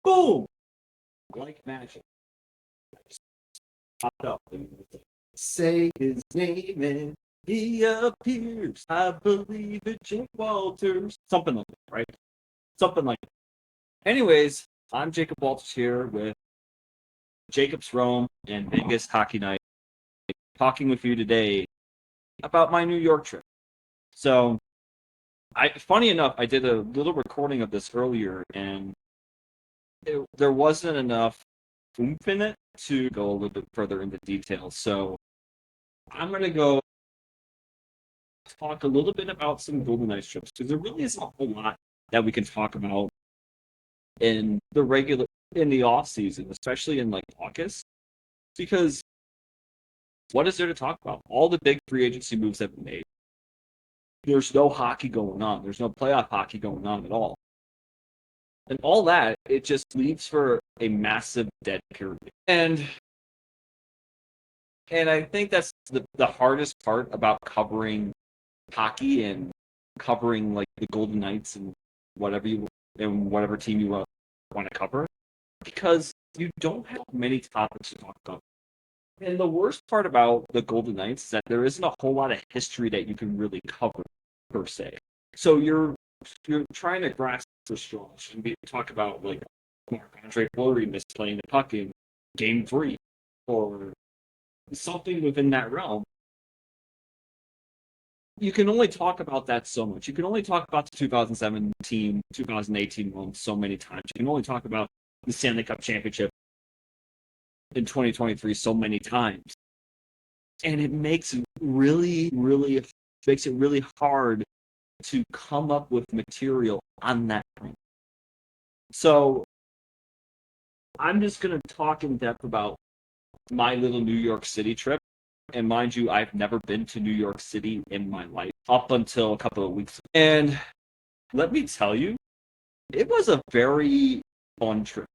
Boom! Like magic. Popped up. Say his name and he appears. I believe it, Jake Walters. Something like that, right? Something like that. Anyways, I'm Jacob Walters here with Jacob's Rome and Vegas Hockey Night, talking with you today about my New York trip. So, funny enough, I did a little recording of this earlier, and there wasn't enough oomph in it to go a little bit further into details. So, I'm going to go talk a little bit about some Golden Knights trips, because there really isn't a whole lot that we can talk about in the off season, especially in like August, because what is there to talk about? All the big free agency moves have been made. There's no hockey going on. There's no playoff hockey going on at all. And all that, it just leaves for a massive dead period. And I think that's the hardest part about covering hockey and covering like the Golden Knights and whatever team you want to cover, because you don't have many topics to talk about. And the worst part about the Golden Knights is that there isn't a whole lot of history that you can really cover, per se. So you're trying to grasp the straws and talk about like Marc-Andre Fleury misplaying the puck in Game 3 or something within that realm. You can only talk about that so much. You can only talk about the 2017, 2018 run so many times. You can only talk about the Stanley Cup Championship in 2023 so many times. And it makes it really hard to come up with material on that point. So I'm just going to talk in depth about my little New York City trip. And mind you, I've never been to New York City in my life up until a couple of weeks ago. And let me tell you, it was a very fun trip.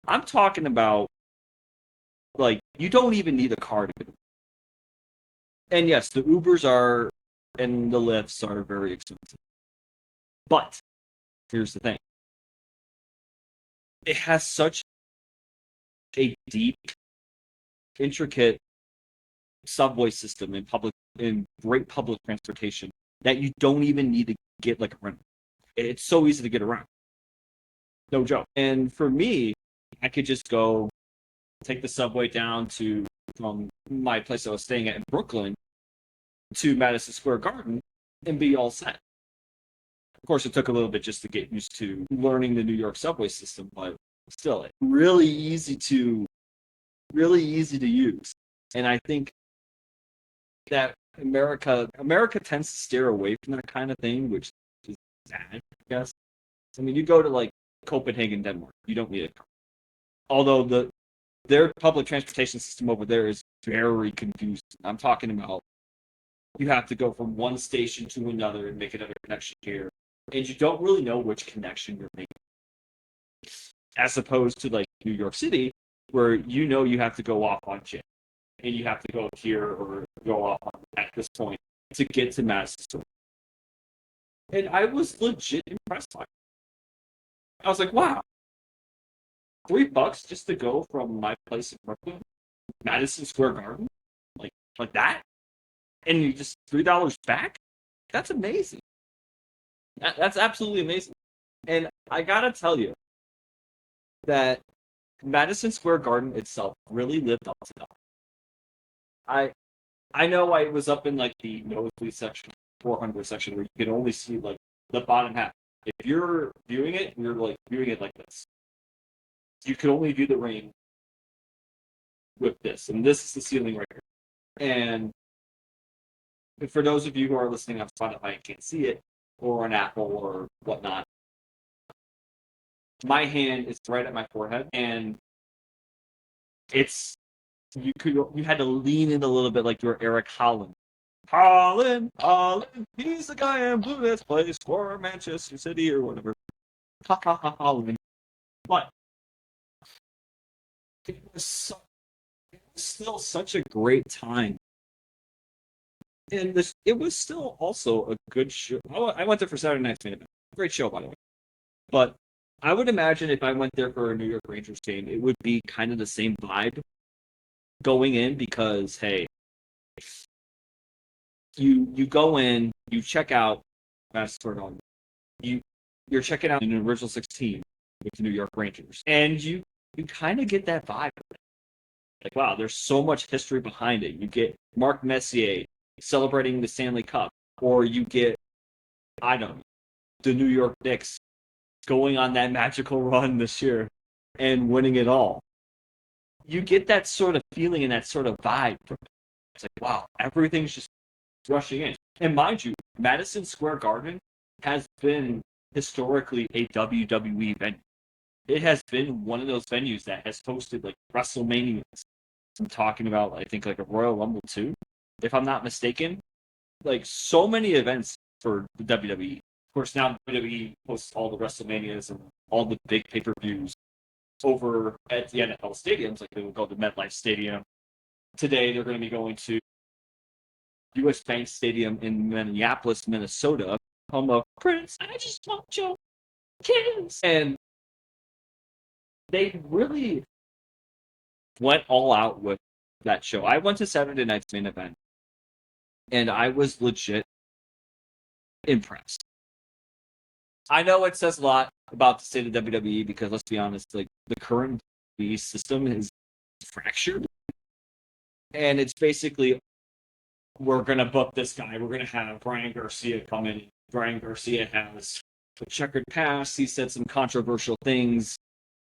I'm talking about, like, you don't even need a car to get it. And yes, the Ubers and the Lyfts are very expensive. But here's the thing. It has such a deep, intricate subway system in great public transportation that you don't even need to get like a rental. It's so easy to get around. No joke. And for me, I could just go take the subway down from my place I was staying at in Brooklyn to Madison Square Garden and be all set. Of course, it took a little bit just to get used to learning the New York subway system, but still, really easy to use. And I think that America tends to steer away from that kind of thing, which is sad, I guess. I mean, you go to like Copenhagen, Denmark, you don't need a car. Although their public transportation system over there is very confusing. I'm talking about you have to go from one station to another and make another connection here, and you don't really know which connection you're making. As opposed to like New York City, where you have to go off on J, and you have to go here or go off on at this point to get to Madison. And I was legit impressed by it. I was like, wow, $3 just to go from my place in Brooklyn, Madison Square Garden, like that, and you just $3 back. That's amazing. That's absolutely amazing. And I gotta tell you that Madison Square Garden itself really lived up to that. I know I was up in like the nosebleed section, 400 section, where you can only see like the bottom half. If you're viewing it, you're like viewing it like this. You can only view the ring with this, and this is the ceiling right here. And for those of you who are listening on Spotify and can't see it, or on Apple or whatnot, my hand is right at my forehead, and you had to lean in a little bit like you were Eric Holland. Holland, he's the guy in blue that plays for Manchester City or whatever. Holland. But it was still such a great time. And it was still also a good show. I went there for Saturday Night's main event. Great show, by the way. But I would imagine if I went there for a New York Rangers game, it would be kind of the same vibe going in because hey, you go in, you check out Madison Square Garden, you you're checking out an original 16 with the New York Rangers, and you kind of get that vibe. Like wow, there's so much history behind it. You get Mark Messier celebrating the Stanley Cup, or you get I don't know the New York Knicks going on that magical run this year and winning it all. You get that sort of feeling and that sort of vibe. It's like, wow, everything's just rushing in. And mind you, Madison Square Garden has been historically a WWE venue. It has been one of those venues that has hosted like WrestleManias. I'm talking about, I think, like a Royal Rumble too, if I'm not mistaken. Like so many events for the WWE. Of course, now WWE hosts all the WrestleManias and all the big pay-per-views over at the NFL stadiums. Like they will go to MetLife Stadium. Today, they're going to be going to U.S. Bank Stadium in Minneapolis, Minnesota, home of Prince. I just want your kiss. And they really went all out with that show. I went to Saturday night's main event, and I was legit impressed. I know it says a lot about the state of WWE because let's be honest, like the current WWE system is fractured, and it's basically we're gonna book this guy. We're gonna have Brian Garcia come in. Brian Garcia has a checkered past. He said some controversial things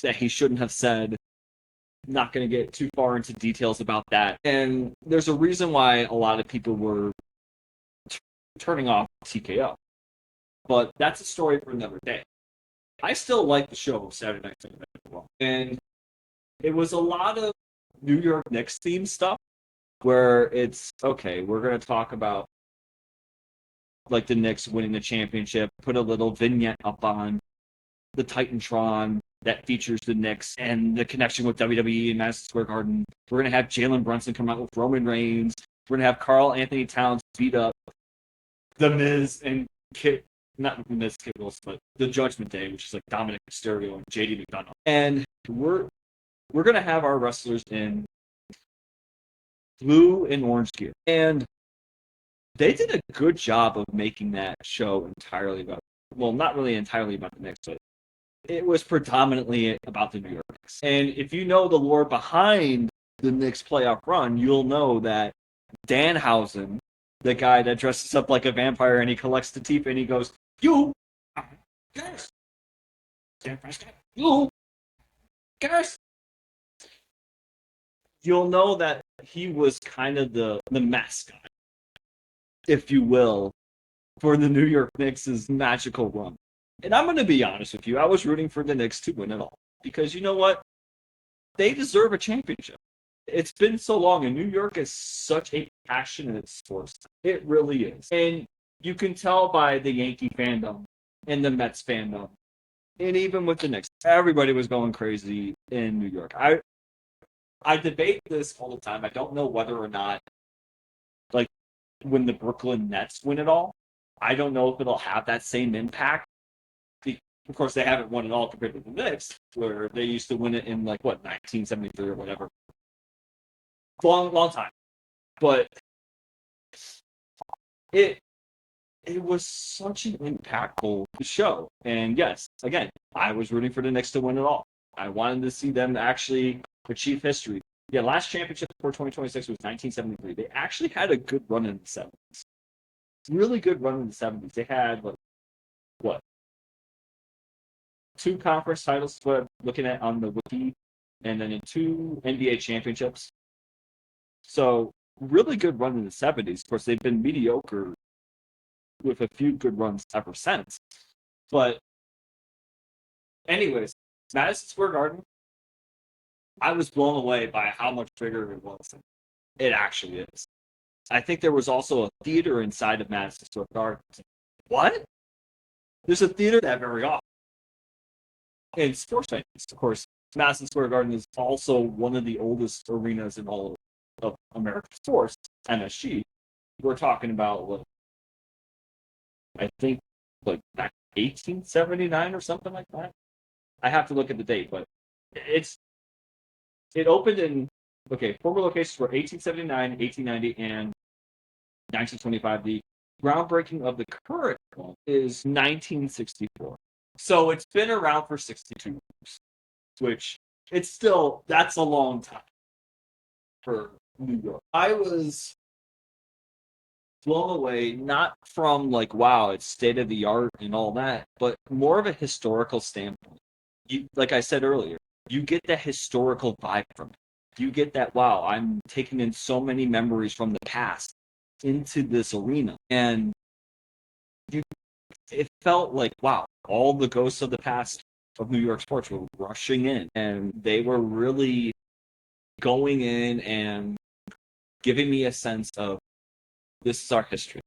that he shouldn't have said. Not going to get too far into details about that. And there's a reason why a lot of people were turning off TKO. But that's a story for another day. I still like the show Saturday Night Fever. And it was a lot of New York Knicks themed stuff where it's, okay, we're going to talk about like the Knicks winning the championship, put a little vignette up on the Titantron that features the Knicks and the connection with WWE and Madison Square Garden. We're going to have Jalen Brunson come out with Roman Reigns. We're going to have Karl Anthony Towns beat up The Miz and not The Miz, Kid Wilson, but the Judgment Day, which is like Dominic Mysterio and JD McDonough. And we're going to have our wrestlers in blue and orange gear. And they did a good job of making that show entirely about, well, not really entirely about the Knicks, but it was predominantly about the New York Knicks. And if you know the lore behind the Knicks playoff run, you'll know that Danhausen, the guy that dresses up like a vampire and he collects the teeth and he goes, you, guys, you, guys. You'll know that he was kind of the mascot, if you will, for the New York Knicks' magical run. And I'm going to be honest with you, I was rooting for the Knicks to win it all. Because you know what? They deserve a championship. It's been so long, and New York is such a passionate sports. It really is. And you can tell by the Yankee fandom and the Mets fandom. And even with the Knicks, everybody was going crazy in New York. I debate this all the time. I don't know whether or not, like, when the Brooklyn Nets win it all, I don't know if it'll have that same impact. Of course, they haven't won it all compared to the Knicks, where they used to win it in, like, what, 1973 or whatever. Long time. But it was such an impactful show. And yes, again, I was rooting for the Knicks to win it all. I wanted to see them actually achieve history. Yeah, last championship for 2026 was 1973. They actually had a good run in the 70s. Really good run in the 70s. They had, like, what? 2 conference titles, what I'm looking at on the wiki, and then 2 NBA championships. So, really good run in the 70s. Of course, they've been mediocre with a few good runs ever since. But, anyways, Madison Square Garden, I was blown away by how much bigger it was. It actually is. I think there was also a theater inside of Madison Square Garden. What? There's a theater that very often. And sports venues, of course, Madison Square Garden is also one of the oldest arenas in all of American sports, MSG. We're talking about, like, I think, like, back 1879 or something like that. I have to look at the date, but it opened in former locations were 1879, 1890, and 1925. The groundbreaking of the current one is 1964. So it's been around for 62 years, which that's a long time for New York. I was blown away, not from like, wow, it's state of the art and all that, but more of a historical standpoint. Like I said earlier, you get the historical vibe from it. You get that, wow, I'm taking in so many memories from the past into this arena. And it felt like, wow, all the ghosts of the past of New York sports were rushing in, and they were really going in and giving me a sense of, this is our history.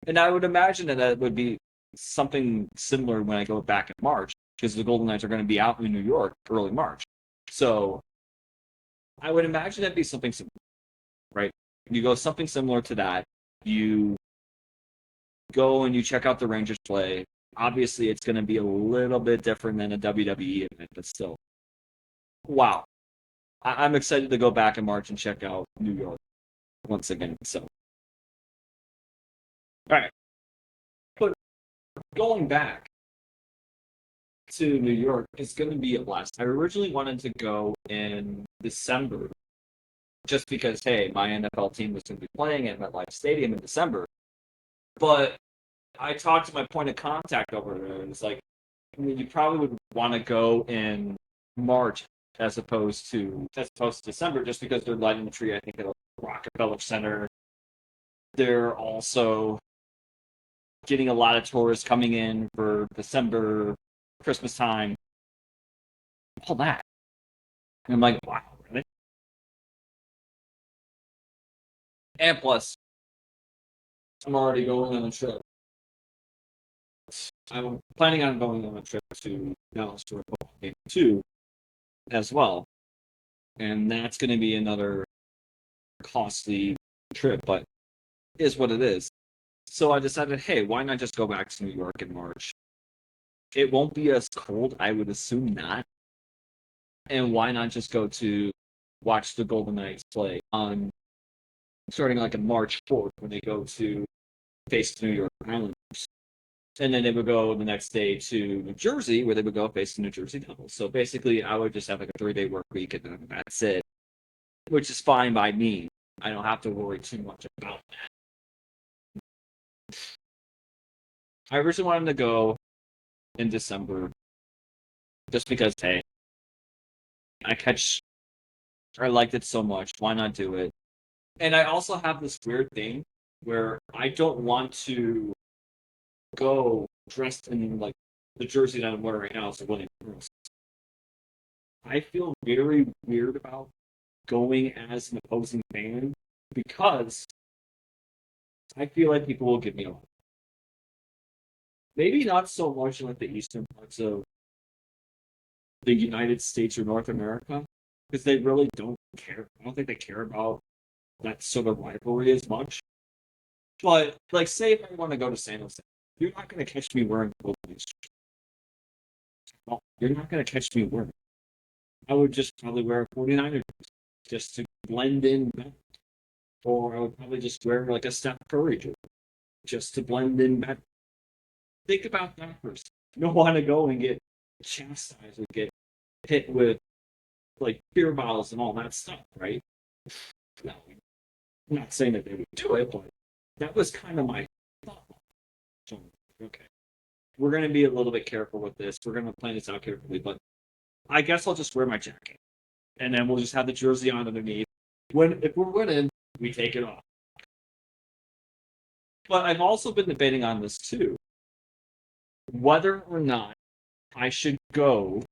And I would imagine that would be something similar when I go back in March, because the Golden Knights are going to be out in New York early March. So I would imagine that'd be something similar, right? You go something similar to that. You go and you check out the Rangers play. Obviously, it's going to be a little bit different than a WWE event, but still. Wow. I'm excited to go back in March and check out New York once again. So, all right. But going back to New York is going to be a blast. I originally wanted to go in December just because, hey, my NFL team was going to be playing at MetLife Stadium in December. But I talked to my point of contact over there, and it's like, I mean, you probably would want to go in March as opposed to December, just because they're lighting the tree, I think, at Rockefeller Center. They're also getting a lot of tourists coming in for December, Christmas time, all that. And I'm like, wow, really? And plus, I'm already going on a trip. I'm planning on going on a trip to Dallas to a game too, as well. And that's going to be another costly trip, but it is what it is. So I decided, hey, why not just go back to New York in March? It won't be as cold, I would assume not. And why not just go to watch the Golden Knights play on starting like on March 4th when they go to face the New York Islanders. And then they would go the next day to New Jersey, where they would go face the New Jersey Devils. So basically, I would just have like a 3-day work week, and then that's it, which is fine by me. I don't have to worry too much about that. I originally wanted to go in December just because, hey, I liked it so much. Why not do it? And I also have this weird thing where I don't want to go dressed in like the jersey that I'm wearing right now, so winning. I feel very weird about going as an opposing fan because I feel like people will give me a lot. Maybe not so much in like the eastern parts of the United States or North America, because they really don't care. I don't think they care about that sort of rivalry as much. But like, say if I want to go to San Jose, you're not going to catch me wearing Golden Knights. Well, you're not going to catch me wearing. I would just probably wear a 49er just to blend in better. Or I would probably just wear like a Steph Curry jersey just to blend in better. Think about that first. You don't want to go and get chastised or get hit with like beer bottles and all that stuff, right? No, I'm not saying that they would do it, but that was kind of my thought. So, okay, we're going to be a little bit careful with this. We're going to plan this out carefully, but I guess I'll just wear my jacket, and then we'll just have the jersey on underneath. If we're winning, we take it off. But I've also been debating on this too, whether or not I should go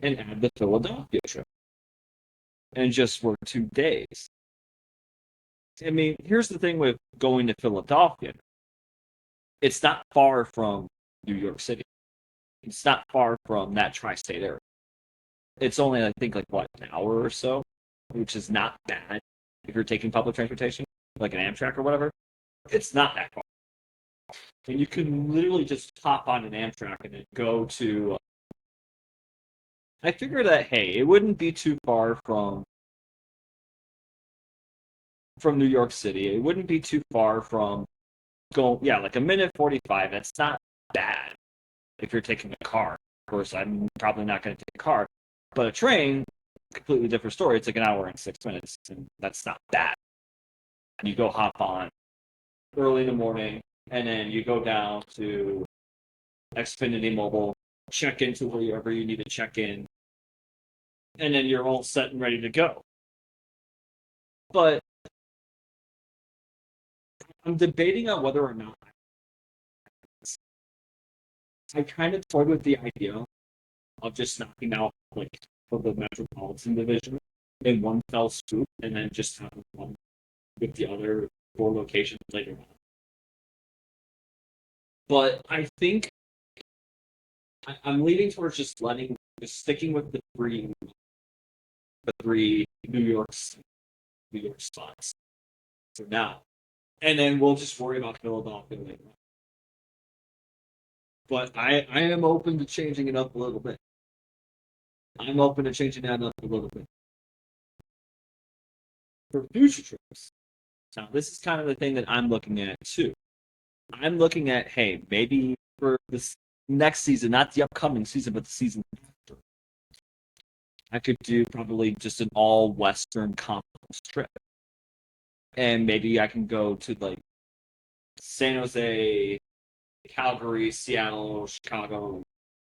and add the Philadelphia trip and just work 2 days. I mean, here's the thing with going to Philadelphia. It's not far from New York City. It's not far from that tri-state area. It's only, I think, like, what, an hour or so, which is not bad if you're taking public transportation, like an Amtrak or whatever. It's not that far. And you can literally just hop on an Amtrak and then go to. I figured that hey, it wouldn't be too far from New York City. It wouldn't be too far from yeah, like a minute 45. That's not bad if you're taking a car. Of course, I'm probably not going to take a car, but a train, completely different story. It's like an hour and 6 minutes, and that's not bad. And you go hop on early in the morning, and then you go down to Xfinity Mobile, check into wherever you need to check in, and then you're all set and ready to go. But I'm debating on whether or not I kind of toyed with the idea of just knocking out like for the Metropolitan Division in one fell swoop, and then just having one with the other four locations later on. But I think I'm leaning towards just sticking with the three New York spots for now, and then we'll just worry about Philadelphia later on. But I am open to changing it up a little bit. I'm open to changing that up a little bit for future trips. Now, this is kind of the thing that I'm looking at too. I'm looking at, hey, maybe for this next season, not the upcoming season, but the season after, I could do probably just an all Western conference trip. And maybe I can go to like San Jose, Calgary, Seattle, Chicago,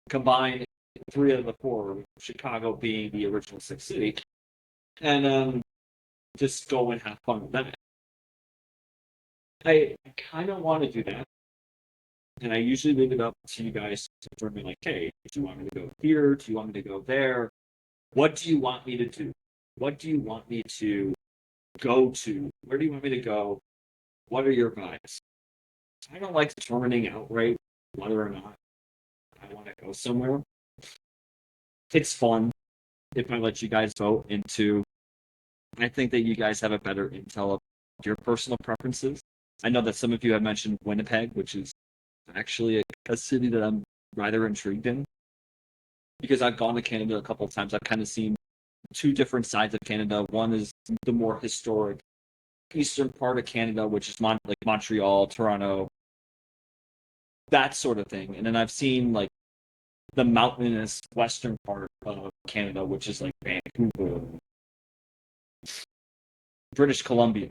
combine three of the four, Chicago being the original six city, and just go and have fun with that. I kind of want to do that, and I usually leave it up to you guys to determine, like, hey, do you want me to go here? Do you want me to go there? What do you want me to do? What do you want me to go to? Where do you want me to go? What are your vibes? I don't like determining outright whether or not I want to go somewhere. It's fun if I let you guys vote into. I think that you guys have a better intel of your personal preferences. I know that some of you have mentioned Winnipeg, which is actually a city that I'm rather intrigued in because I've gone to Canada a couple of times. I've kind of seen two different sides of Canada. One is the more historic eastern part of Canada, which is like Montreal, Toronto, that sort of thing. And then I've seen like the mountainous western part of Canada, which is like Vancouver, British Columbia.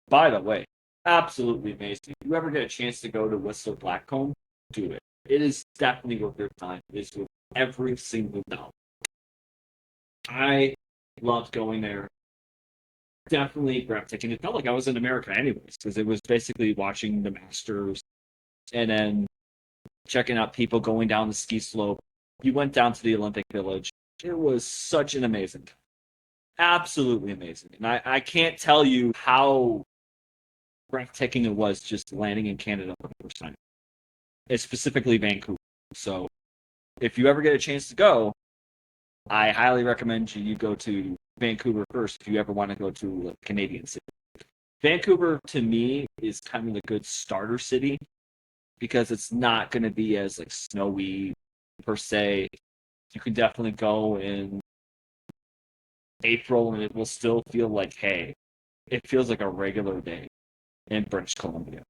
By the way, absolutely amazing. If you ever get a chance to go to Whistler Blackcomb, do it. It is definitely worth your time. It is worth every single dollar. I loved going there. Definitely breathtaking. It felt like I was in America anyways, because it was basically watching the Masters and then checking out people going down the ski slope. You went down to the Olympic Village. It was such an amazing time. Absolutely amazing. And I can't tell you how breathtaking it was just landing in Canada for the first time. It's specifically Vancouver. So if you ever get a chance to go, I highly recommend you go to Vancouver first if you ever want to go to a Canadian city. Vancouver, to me, is kind of a good starter city because it's not going to be as like snowy per se. You can definitely go in April and it will still feel like, hey, it feels like a regular day in British Columbia.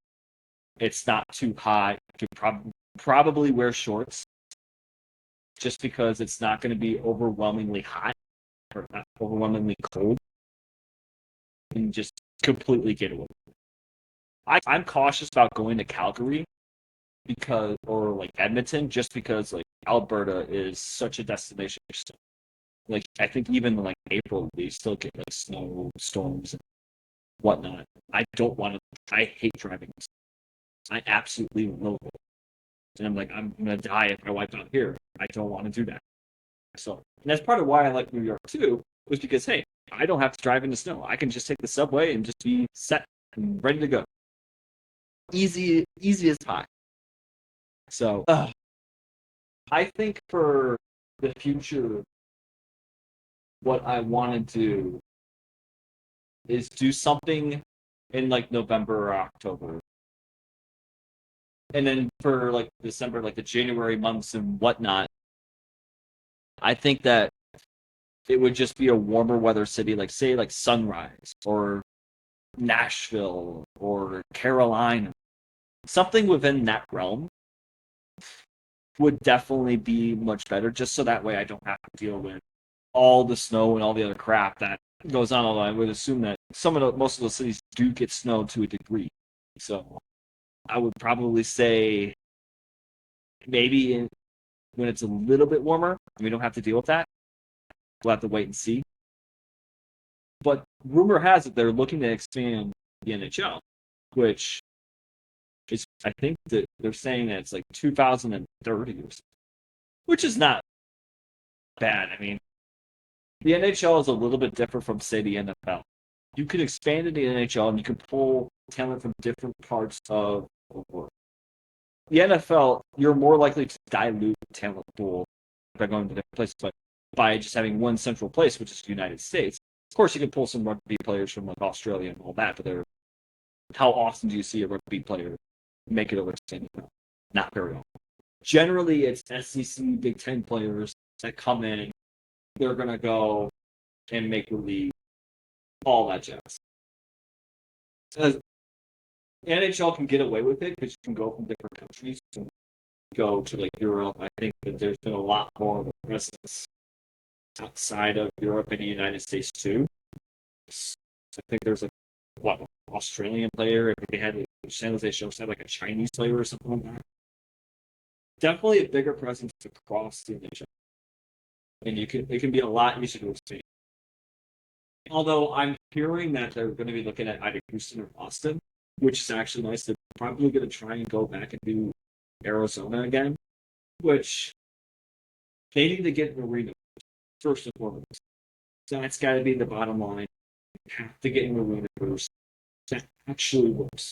It's not too hot. You could probably wear shorts just because it's not going to be overwhelmingly hot or not overwhelmingly cold and just completely get away. I'm cautious about going to Calgary or like Edmonton just because like Alberta is such a destination. Like I think even like April we still get like snow storms and whatnot. I don't want to. I hate driving. I absolutely loathe it. And I'm like, I'm gonna die if I wipe out here. I don't want to do that. So, and that's part of why I like New York too, was because hey, I don't have to drive in the snow. I can just take the subway and just be set and ready to go. Easy as pie. So, I think for the future, what I want to do is do something in like November or October And then for like December, like the January months and whatnot, I think that it would just be a warmer weather city, like say like Sunrise or Nashville or Carolina. Something within that realm would definitely be much better, just so that way I don't have to deal with all the snow and all the other crap that goes on. Although I would assume that most of those cities do get snow to a degree. So I would probably say maybe when it's a little bit warmer, and we don't have to deal with that. We'll have to wait and see. But rumor has it they're looking to expand the NHL, which is, I think that they're saying that it's like 2030 or something, which is not bad. I mean, the NHL is a little bit different from, say, the NFL. You can expand in the NHL and you can pull talent from different parts of the world. The NFL, you're more likely to dilute the talent pool by going to different places, but by just having one central place, which is the United States. Of course, you can pull some rugby players from like Australia and all that, but how often do you see a rugby player make it over to the NFL? Not very often. Generally, it's SEC, Big Ten players that come in. They're going to go and make the league, all that jazz. The NHL can get away with it because you can go from different countries and go to like Europe. I think that there's been a lot more of a presence outside of Europe and the United States too. I think there's like what Australian player. I think they had like, San Jose Sharks had like a Chinese player or something like that. Definitely a bigger presence across the NHL, and it can be a lot easier to expand. Although I'm hearing that they're going to be looking at either Houston or Austin, which is actually nice. They're probably going to try and go back and do Arizona again, which they need to get an arena first and foremost. So that's got to be the bottom line. You have to get an arena first. That actually works.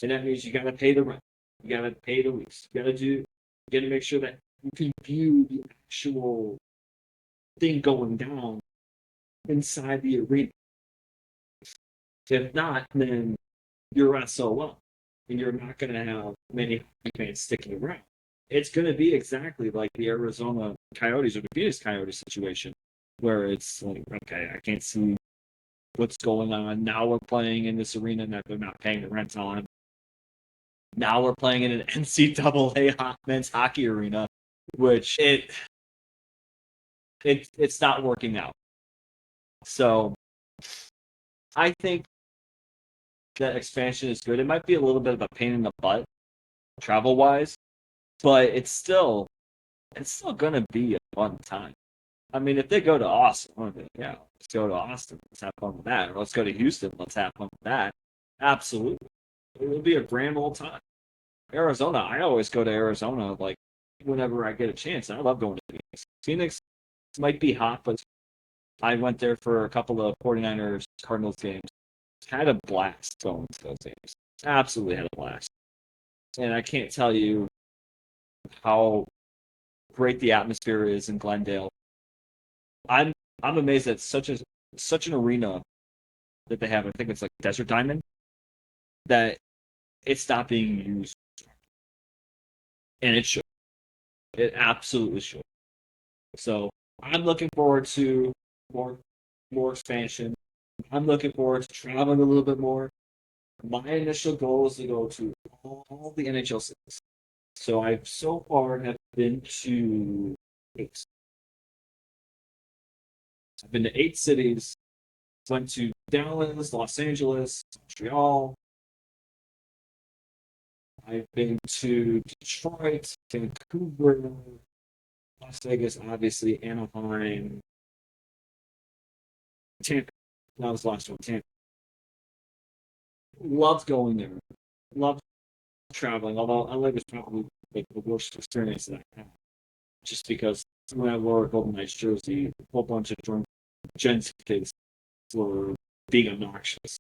And that means you got to pay the rent. You got to pay the lease. You got to make sure that you can view the actual thing going down inside the arena. If not, then you're SOL, and you're not going to have many fans sticking around. It's going to be exactly like the Arizona Coyotes or the Phoenix Coyotes situation, where it's like, okay, I can't see what's going on. Now we're playing in this arena that they're not paying the rent on. Now we're playing in an NCAA men's hockey arena, which it's not working out. So I think that expansion is good. It might be a little bit of a pain in the butt, travel wise, but it's still gonna be a fun time. I mean, if they go to Austin, yeah, let's go to Austin. Let's have fun with that. Or let's go to Houston. Let's have fun with that. Absolutely, it will be a grand old time. Arizona, I always go to Arizona like whenever I get a chance. I love going to Phoenix. Phoenix might be hot, but I went there for a couple of 49ers Cardinals games. Had a blast going to those games. Absolutely had a blast. And I can't tell you how great the atmosphere is in Glendale. I'm amazed at such an arena that they have. I think it's like Desert Diamond, that it's not being used, and it should. It absolutely should. So I'm looking forward to more expansion. I'm looking forward to traveling a little bit more. My initial goal is to go to all the NHL cities. So I've so far have been to 8. I've been to 8 cities. Went to Dallas, Los Angeles, Montreal. I've been to Detroit, Vancouver, Las Vegas, obviously, Anaheim, Tampa. That was the last one, Tampa. Loved going there. Loved traveling, although LA was probably like the worst experience that I had. Just because when I wore a Golden Knights jersey, a whole bunch of drunk gents kids were being obnoxious.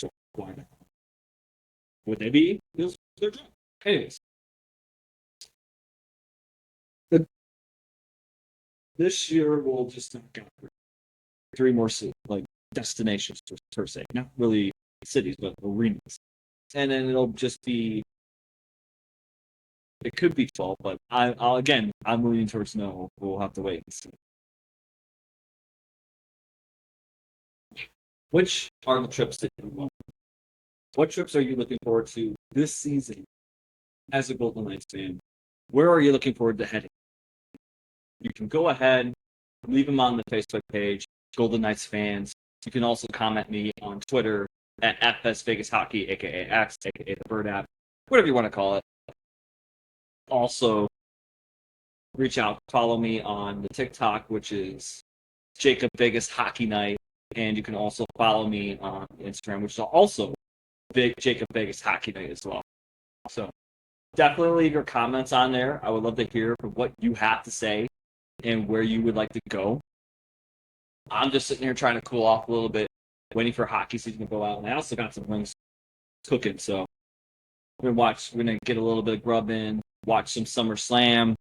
So why not? Would they be? Because they're drunk. Anyways, this year we'll just knock out 3 more like destinations per se, not really cities, but arenas, and then it'll just be It could be 12, but I'm leaning towards no. We'll have to wait and see. Which are the trips that you want? What trips are you looking forward to this season as a Golden Knights fan? Where are you looking forward to heading? You can go ahead, leave them on the Facebook page, Golden Knights fans. You can also comment me on Twitter at FS Vegas Hockey, aka X, aka the Bird app, whatever you want to call it. Also, reach out, follow me on the TikTok, which is Jacob Vegas Hockey Night, and you can also follow me on Instagram, which is also Jacob Vegas Hockey Night as well. So definitely leave your comments on there. I would love to hear from what you have to say and where you would like to go. I'm just sitting here trying to cool off a little bit, waiting for hockey season to go out, and I also got some wings cooking, so we're gonna get a little bit of grub in, watch some SummerSlam,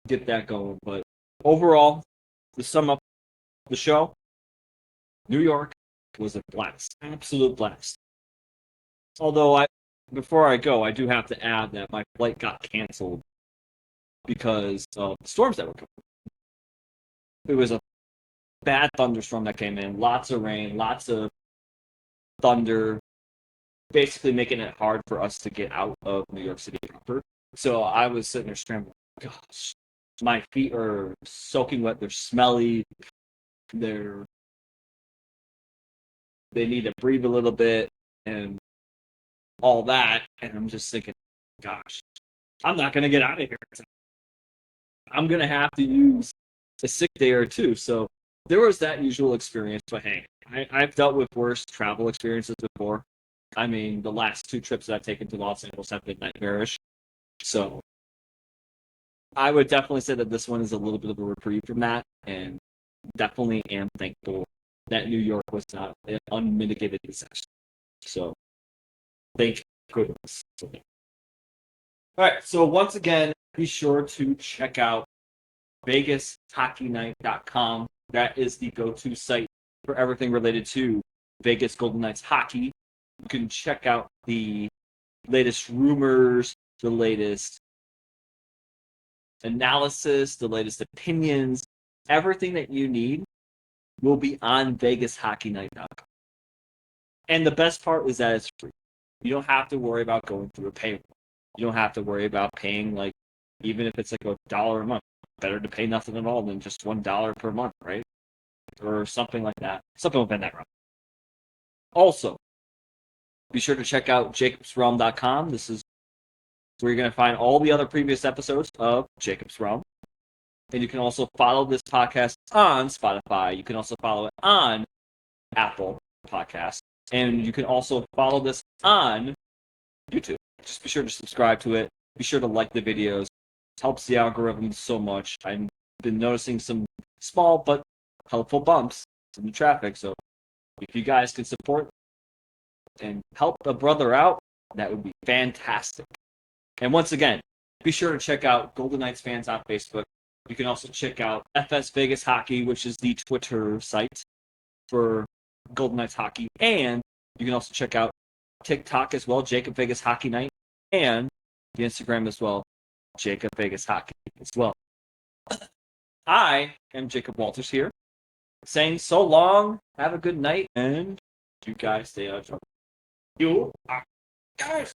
get that going. But overall, to sum up the show, New York was a blast, absolute blast. Although before I go, I do have to add that my flight got canceled because of the storms that were coming. It was a bad thunderstorm that came in, lots of rain, lots of thunder, basically making it hard for us to get out of New York City proper. So I was sitting there scrambling. Gosh, my feet are soaking wet. They're smelly. They need to breathe a little bit and all that. And I'm just thinking, gosh, I'm not going to get out of here. I'm going to have to use a sick day or two. So there was that usual experience. But hey, I've dealt with worse travel experiences before. I mean, the last 2 trips that I've taken to Los Angeles have been nightmarish. So I would definitely say that this one is a little bit of a reprieve from that, and definitely am thankful that New York was not an unmitigated disaster. So thank goodness. All right, so once again, be sure to check out VegasHockeyNight.com. That is the go-to site for everything related to Vegas Golden Knights hockey. You can check out the latest rumors, the latest analysis, the latest opinions. Everything that you need will be on VegasHockeyNight.com. And the best part is that it's free. You don't have to worry about going through a paywall. You don't have to worry about paying, like, even if it's like $1 a month. Better to pay nothing at all than just $1 per month, right? Or something like that. Something within that realm. Also, be sure to check out jacobsrealm.com. This is where you're going to find all the other previous episodes of Jacob's Realm. And you can also follow this podcast on Spotify. You can also follow it on Apple Podcasts. And you can also follow this on YouTube. Just be sure to subscribe to it. Be sure to like the videos. It helps the algorithm so much. I've been noticing some small but helpful bumps in the traffic. So if you guys can support and help a brother out, that would be fantastic. And once again, be sure to check out Golden Knights fans on Facebook. You can also check out FS Vegas Hockey, which is the Twitter site for Golden Knights hockey. And you can also check out TikTok as well, Jacob Vegas Hockey Night, and the Instagram as well, Jacob Vegas Hockey as well. I am Jacob Walters here, saying so long, have a good night, and you guys stay out of trouble. You are guys.